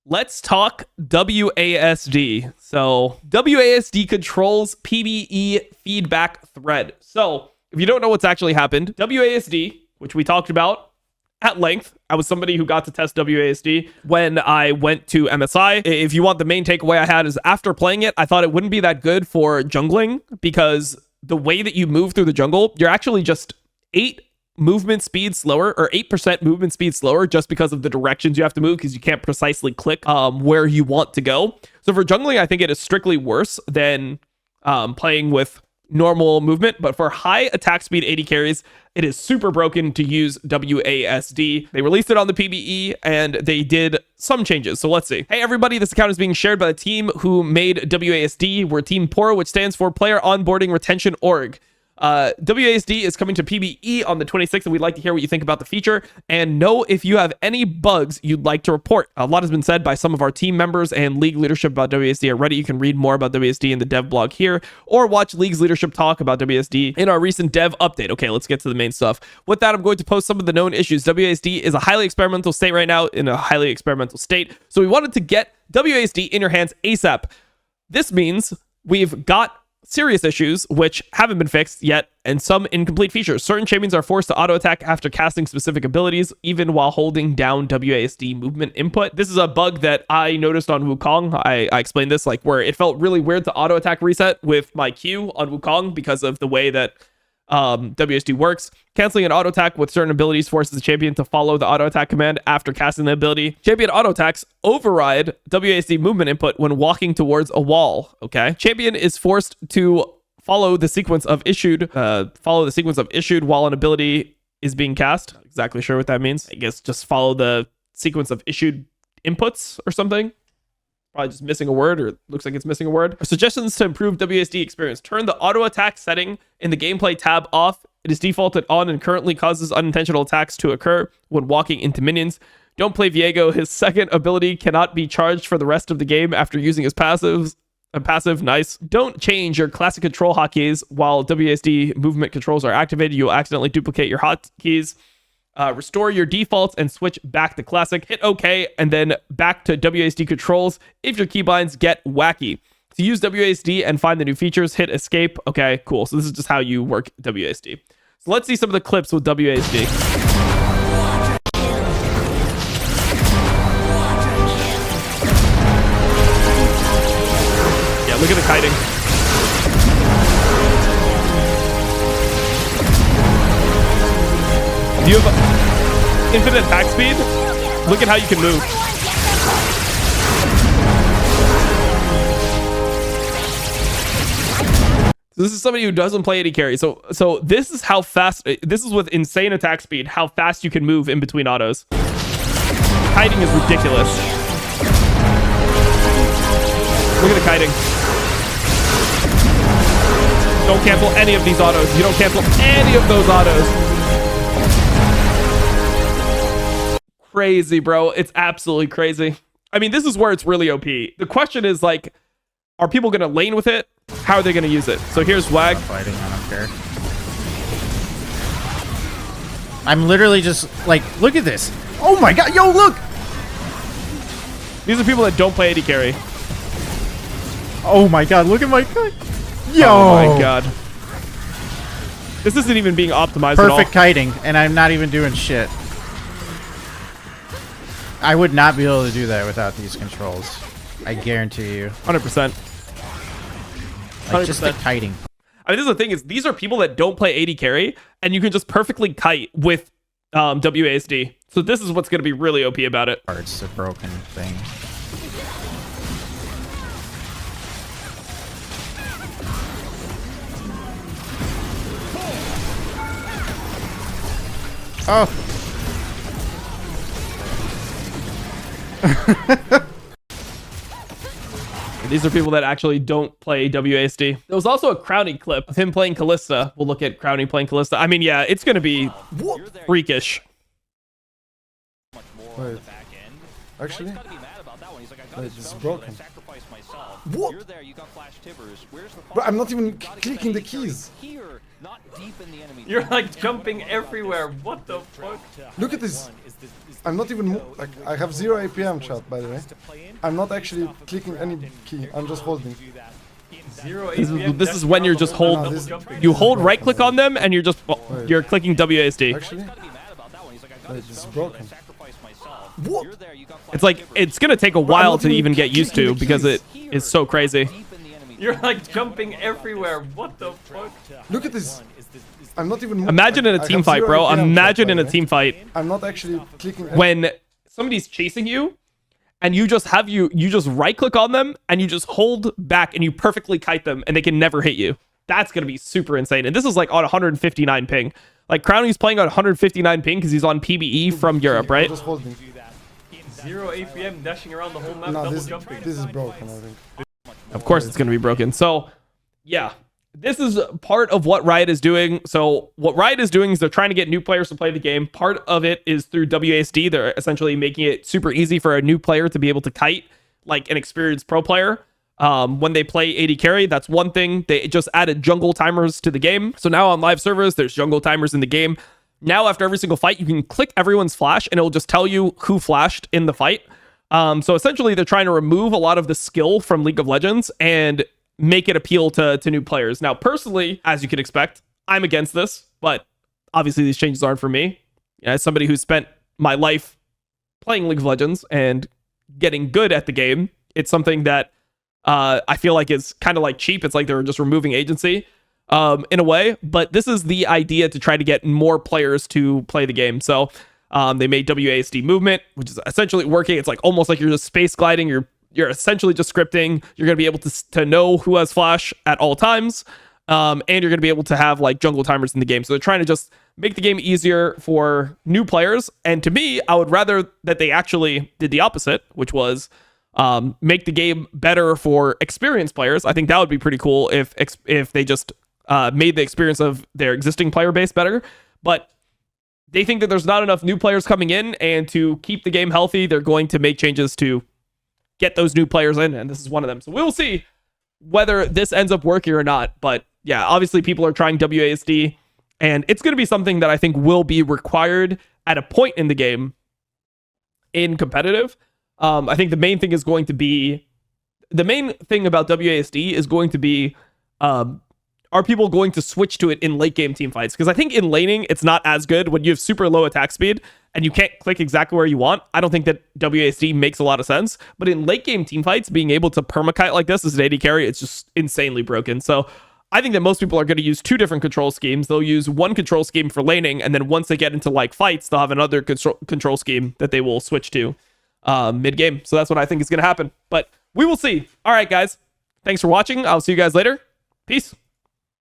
let's talk WASD. So WASD controls PBE feedback thread. So if you don't know what's actually happened, WASD, which we talked about at length, I was somebody who got to test WASD when I went to MSI. If you want the main takeaway I had is after playing it, I thought it wouldn't be that good for jungling because the way that you move through the jungle, you're actually just 8 movement speed slower, or 8% movement speed slower, just because of the directions you have to move, because you can't precisely click where you want to go. So for jungling, I think it is strictly worse than playing with normal movement, but for high attack speed AD carries, it is super broken to use WASD. They released it on the PBE and they did some changes. So let's see. Hey everybody, this account is being shared by the team who made WASD. We're Team PORA, which stands for Player Onboarding Retention Org. WASD is coming to PBE on the 26th, and we'd like to hear what you think about the feature and know if you have any bugs you'd like to report. A lot has been said by some of our team members and league leadership about WASD already. You can read more about WASD in the dev blog here, or watch league's leadership talk about WASD in our recent dev update. Okay, let's get to the main stuff. With that, I'm going to post some of the known issues. WASD is a highly experimental state right now, in a highly experimental state, so we wanted to get WASD in your hands ASAP. This means we've got serious issues which haven't been fixed yet, and some incomplete features. Certain champions are forced to auto attack after casting specific abilities, even while holding down WASD movement input. This is a bug that I noticed on Wukong. I explained this, like, where it felt really weird to auto attack reset with my Q on Wukong because of the way that WASD works. Canceling an auto attack with certain abilities forces the champion to follow the auto attack command after casting the ability. Champion auto attacks override WASD movement input when walking towards a wall. Okay. Champion is forced to follow the sequence of issued while an ability is being cast. Not exactly sure what that means. I guess just follow the sequence of issued inputs or something. Probably just missing a word, or it looks like it's missing a word. Our suggestions to improve WASD experience. Turn the auto attack setting in the gameplay tab off. It is defaulted on and currently causes unintentional attacks to occur when walking into minions. Don't play Viego. His second ability cannot be charged for the rest of the game after using his passives. A passive, nice. Don't change your classic control hotkeys while WASD movement controls are activated. You'll accidentally duplicate your hotkeys. Restore your defaults and switch back to classic. Hit OK and then back to WASD controls if your keybinds get wacky. To use WASD and find the new features, hit escape. Okay, cool. So this is just how you work WASD. So let's see some of the clips with WASD. Yeah, look at the kiting. You have infinite attack speed. Look at how you can move. So this is somebody who doesn't play AD carry. So this is how fast. This is with insane attack speed. How fast you can move in between autos. Kiting is ridiculous. Look at the kiting. Don't cancel any of these autos. You don't cancel any of those autos. Crazy, bro. It's absolutely crazy. I mean, this is where it's really OP. The question is, like, are people going to lane with it? How are they going to use it? So here's Wag. Fighting, I don't care. I'm literally just like, look at this. Oh my god, yo, look! These are people that don't play AD carry. Oh my god, look at my... Yo! Oh my god. This isn't even being optimized at all. Perfect kiting, and I'm not even doing shit. I would not be able to do that without these controls. I guarantee you. 100%. Like, just the kiting. I mean, this is the thing, is these are people that don't play AD carry, and you can just perfectly kite with WASD. So this is what's going to be really OP about it. It's a broken thing. Oh. These are people that actually don't play WASD. There was also a Crowny clip of him playing Kalista. We'll look at Crowny playing Kalista. I mean, yeah, it's going to be freakish. Wait. Actually? It's broken. What? Bro, I'm not even clicking the keys. You're like jumping everywhere. What the fuck? Look at this. I'm not even like I have 0 APM chat, by the way. I'm not actually clicking any key. I'm just holding. This is when you're just you hold right click on them and you're just you're clicking WASD. Actually, it's broken. What? It's like it's gonna take a while to even get used to because it is so crazy. You're like jumping everywhere. What the fuck? Look at this. I'm not even. Imagine in a team fight, bro. Imagine in a team fight. I'm not actually clicking. When somebody's chasing you, and you just right click on them, and you just hold back, and you perfectly kite them, and they can never hit you. That's gonna be super insane. And this is like on 159 ping. Like Crowny's playing on 159 ping because he's on PBE from Europe, right? Just holding. 0 APM dashing around the whole map, No, double jumping. this is broken, I think. Of course it's going to be broken. So, yeah. This is part of what Riot is doing. So, what Riot is doing is they're trying to get new players to play the game. Part of it is through WASD. They're essentially making it super easy for a new player to be able to kite like an experienced pro player. When they play AD carry, that's one thing. They just added jungle timers to the game. So now on live servers, there's jungle timers in the game. Now, after every single fight, you can click everyone's flash and it'll just tell you who flashed in the fight. So essentially, they're trying to remove a lot of the skill from League of Legends and make it appeal to new players. Now, personally, as you can expect, I'm against this, but obviously these changes aren't for me. As somebody who's spent my life playing League of Legends and getting good at the game, it's something that I feel like is kind of like cheap. It's like they're just removing agency in a way, but this is the idea to try to get more players to play the game. So they made WASD movement, which is essentially working. It's like almost like you're just space gliding. You're essentially just scripting. You're going to be able to know who has flash at all times. And you're going to be able to have like jungle timers in the game. So they're trying to just make the game easier for new players. And to me, I would rather that they actually did the opposite, which was make the game better for experienced players. I think that would be pretty cool if they just made the experience of their existing player base better. But they think that there's not enough new players coming in, and to keep the game healthy, they're going to make changes to get those new players in, and this is one of them. So we'll see whether this ends up working or not. But yeah, obviously people are trying WASD, and it's going to be something that I think will be required at a point in the game in competitive. I think the main thing about WASD is going to be, are people going to switch to it in late game team fights? Because I think in laning, it's not as good when you have super low attack speed and you can't click exactly where you want. I don't think that WASD makes a lot of sense. But in late game team fights, being able to permakite like this as an AD carry, it's just insanely broken. So I think that most people are going to use two different control schemes. They'll use one control scheme for laning, and then once they get into like fights, they'll have another control scheme that they will switch to mid game. So that's what I think is going to happen. But we will see. All right, guys. Thanks for watching. I'll see you guys later. Peace.